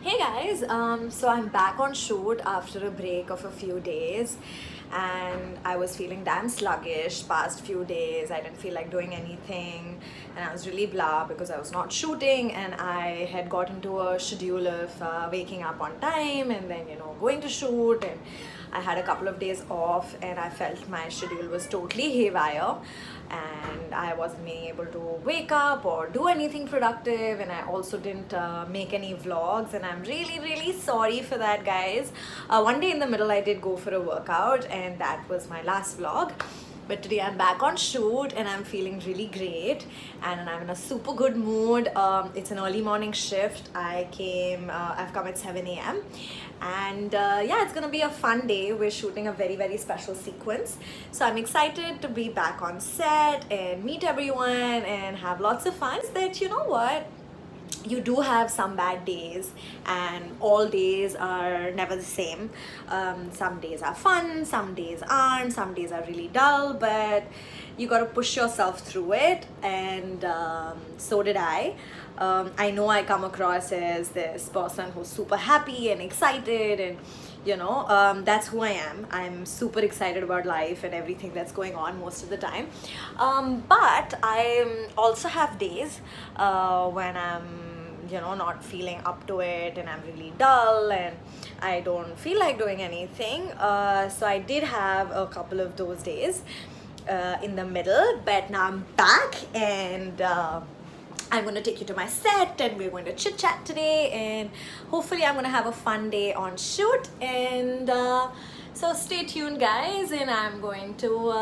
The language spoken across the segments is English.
Hey guys, so I'm back on shoot after a break of a few days, and I was feeling damn sluggish past few days. I didn't feel like doing anything, and I was really blah because I was not shooting, and I had got into a schedule of waking up on time and then going to shoot, and I had a couple of days off, and I felt my schedule was totally haywire, and I wasn't being able to wake up or do anything productive, and I also didn't make any vlogs, and I'm really sorry for that, guys. One day in the middle I did go for a workout, and that was my last vlog. But today I'm back on shoot and I'm feeling really great, and I'm in a super good mood. It's an early morning shift. I've come at 7 a.m. and yeah, it's gonna be a fun day. We're shooting a very special sequence, so I'm excited to be back on set and meet everyone and have lots of fun. That you do have some bad days, and all days are never the same. Some days are fun, some days aren't, some days are really dull, but you got to push yourself through it, and so did I. I know I come across as this person who's super happy and excited, and that's who I am. I'm super excited about life and everything that's going on most of the time, but I also have days when I'm not feeling up to it, and I'm really dull and I don't feel like doing anything. So I did have a couple of those days in the middle, but now I'm back, and I'm going to take you to my set, and we're going to chit chat today, and hopefully I'm going to have a fun day on shoot. And so stay tuned, guys, and I'm going to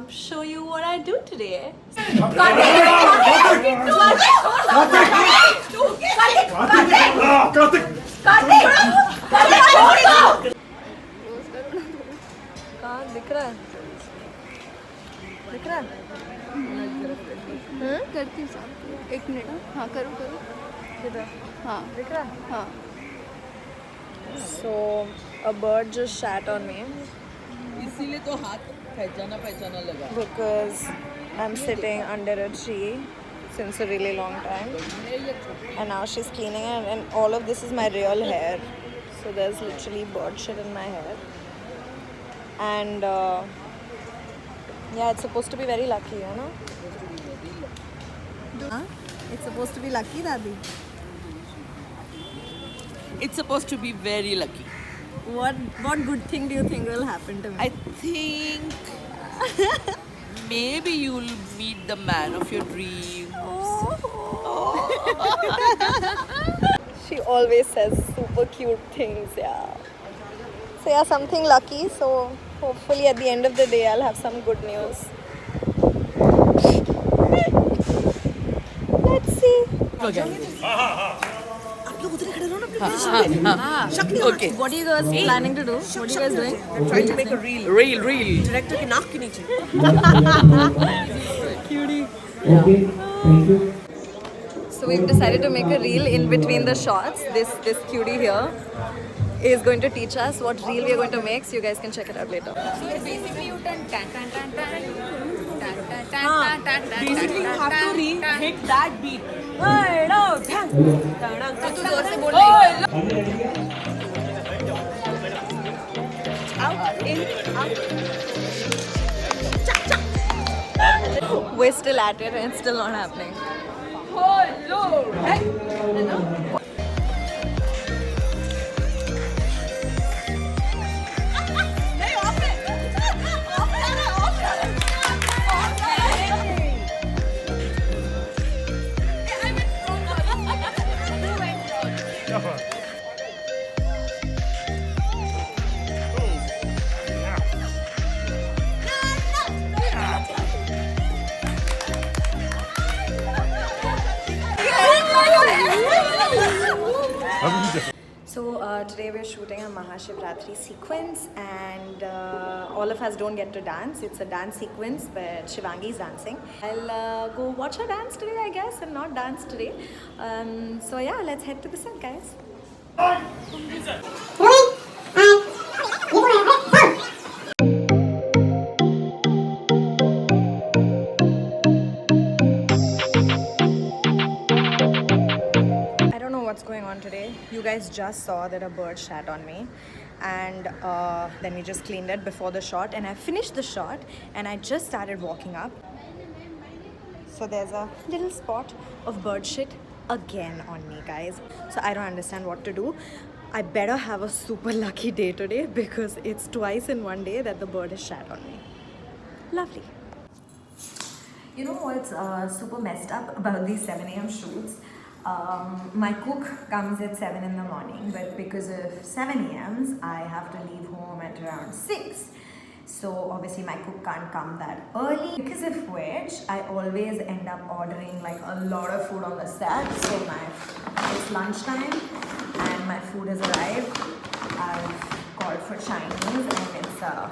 show you what I do today. करती हूँ साहब, 1 minute. हाँ करो किधर? हाँ दिख रहा है? हाँ। So a bird just shat on me इसीलिए तो हाथ पहचाना लगा, because I'm sitting under a tree since a really long time, and now she's cleaning it, and all of this is my real hair, so there's literally bird shit in my hair, and yeah, it's supposed to be very lucky, Huh? It's supposed to be lucky, Dadi. It's supposed to be very lucky. What good thing do you think will happen to me? I think maybe you'll meet the man of your dreams. She always says super cute things, yeah. So yeah, something lucky. So hopefully at the end of the day I'll have some good news. Let's see. Okay. What are you guys planning to do? What are you guys doing? Trying to make a reel. Director के नाक के नीचे। Cutie. Okay, thank you. So we've decided to make a reel in between the shots. This cutie here is going to teach us what reel we are going to make, so you guys can check it out later. Basically you turn Basically, you have to hit that beat. तू जोर से बोल रही है। We're still at it, and it's still not happening. So today we're shooting a Mahashivratri sequence, and all of us don't get to dance. It's a dance sequence, but Shivangi is dancing. I'll go watch her dance today, I guess, and not dance today. So yeah, let's head to the set, guys. going on today. You guys just saw that a bird shat on me, and then we just cleaned it before the shot, and I finished the shot and I just started walking up. So there's a little spot of bird shit again on me, guys. So I don't understand what to do. I better have a super lucky day today because it's twice in one day that the bird has shat on me. Lovely. You know what's super messed up about these 7 a.m. shoots? My cook comes at 7 in the morning, but because of 7 a.m.s, I have to leave home at around 6. So obviously my cook can't come that early. Because of which, I always end up ordering like a lot of food on the set. So it's lunchtime and my food has arrived. I've called for Chinese and it's a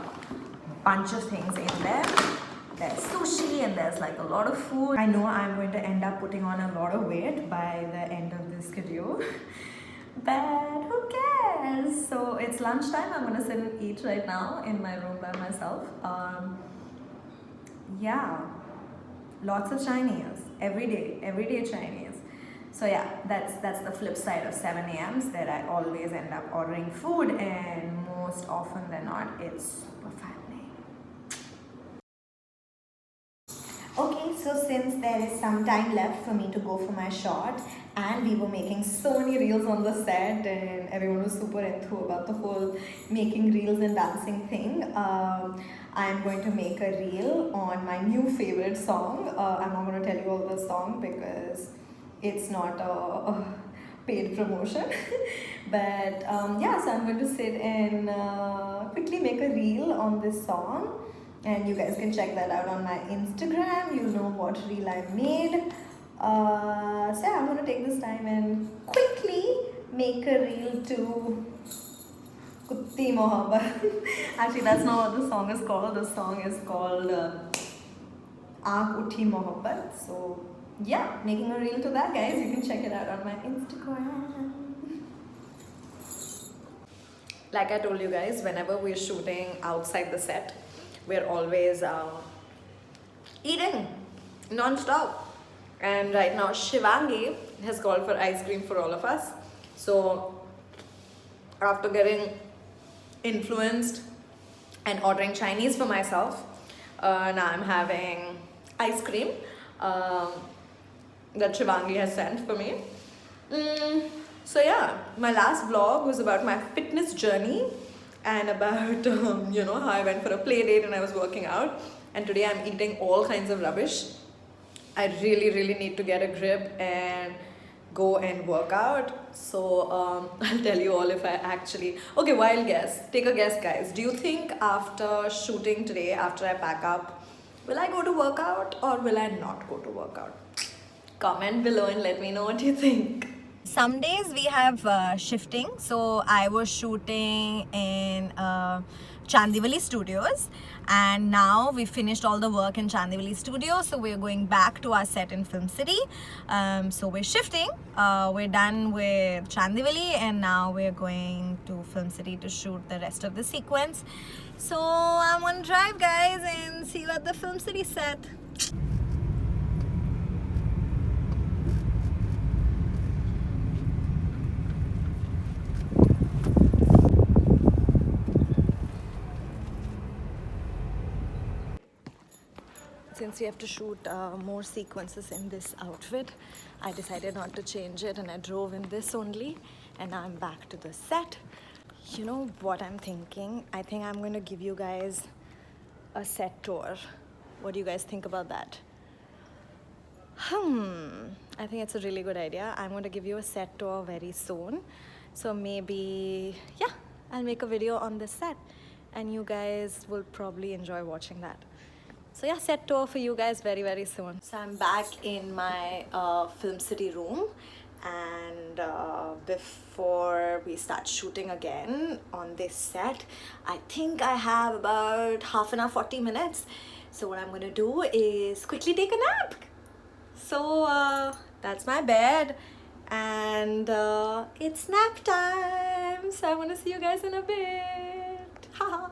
bunch of things in there. There's sushi and there's like a lot of food. I know I'm going to end up putting on a lot of weight by the end of this video. But who cares? So it's lunchtime. I'm gonna sit and eat right now in my room by myself. Yeah, lots of Chinese every day Chinese. So yeah, that's the flip side of 7 a.m.s that I always end up ordering food, and most often than not, it's super fattening. Okay, so since there is some time left for me to go for my shot, and we were making so many reels on the set and everyone was super enthused about the whole making reels and dancing thing, I'm going to make a reel on my new favorite song. I'm not going to tell you all the song because it's not a paid promotion. But yeah, so I'm going to sit and quickly make a reel on this song. And you guys can check that out on my Instagram. You'll know what reel I made. So yeah, I'm going to take this time and quickly make a reel to Kutti Mohabbat. Actually, that's not what the song is called. The song is called Aankh Uthi Mohabbat. So yeah, making a reel to that, guys. You can check it out on my Instagram. Like I told you guys, whenever we're shooting outside the set, we're always eating non-stop. And right now Shivangi has called for ice cream for all of us. So after getting influenced and ordering Chinese for myself, now I'm having ice cream that Shivangi has sent for me. So yeah, my last vlog was about my fitness journey and about you know, how I went for a play date and I was working out, and today I'm eating all kinds of rubbish. I really need to get a grip and go and work out. So I'll tell you all if I actually... Okay, wild guess. Take a guess, guys. Do you think after shooting today, after I pack up, will I go to workout or will I not go to workout? Comment below and let me know what you think. Some days we have shifting. So I was shooting in Chandivali Studios, and now we finished all the work in Chandivali Studios, so we're going back to our set in Film City. So we're shifting. We're done with Chandivali and now we're going to Film City to shoot the rest of the sequence. So I'm on drive, guys, and see you at the Film City set. Since we have to shoot more sequences in this outfit, I decided not to change it and I drove in this only, and now I'm back to the set. You know what I'm thinking? I think I'm going to give you guys a set tour. What do you guys think about that? I think it's a really good idea. I'm going to give you a set tour very soon. So maybe, yeah, I'll make a video on this set and you guys will probably enjoy watching that. So yeah, set tour for you guys very soon. So I'm back in my Film City room, and before we start shooting again on this set, I think I have about half an hour, 40 minutes. So what I'm gonna do is quickly take a nap. So that's my bed, and it's nap time. So I wanna see you guys in a bit. Haha.